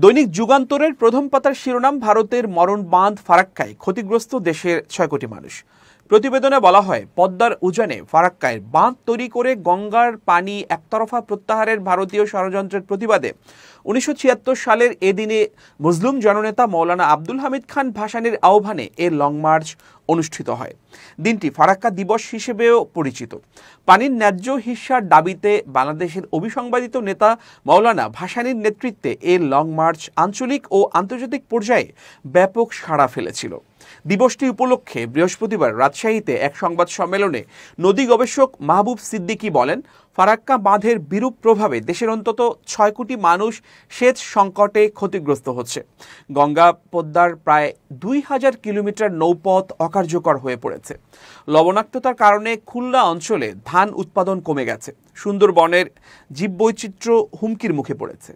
দৈনিক যুগান্তরের প্রথম পাতার শিরোনাম, ভারতের মরণ বাঁধ ফারাক্কায় ক্ষতিগ্রস্ত দেশের ৬ কোটি মানুষ। প্রতিবেদনে বলা হয়, পদ্মার উজানে ফারাক্কায় বাঁধ তৈরি করে গঙ্গার পানি একতরফা প্রত্যাহারের ভারতীয় ষড়যন্ত্রের প্রতিবাদে ১৯৭৬ সালের এদিনে মুসলিম জননেতা মৌলানা আব্দুল হামিদ খান ভাসানীর আহ্বানে এ লং মার্চ অনুষ্ঠিত হয়। দিনটি ফারাক্কা দিবস হিসেবেও পরিচিত। পানির ন্যায্য হিস্যার দাবিতে বাংলাদেশের অবিসংবাদিত নেতা মৌলানা ভাসানীর নেতৃত্বে এ লং মার্চ আঞ্চলিক ও আন্তর্জাতিক পর্যায়ে ব্যাপক সাড়া ফেলেছিল। দিবসটি উপলক্ষে বৃহস্পতিবার রাজশাহীতে এক সংবাদ সম্মেলনে নদী গবেষক মাহবুব সিদ্দিকী বলেন, ফারাক্কা বাঁধের বিরূপ প্রভাবে দেশের অন্তত ৬ কোটি মানুষ সেচ সংকটে ক্ষতিগ্রস্ত হচ্ছে। গঙ্গা পদ্মার প্রায় ২,০০০ কিলোমিটার নৌপথ অকার্যকর হয়ে পড়েছে। লবণাক্ততার কারণে খুলনা অঞ্চলে ধান উৎপাদন কমে গেছে। সুন্দরবনের জীববৈচিত্র্য হুমকির মুখে পড়েছে।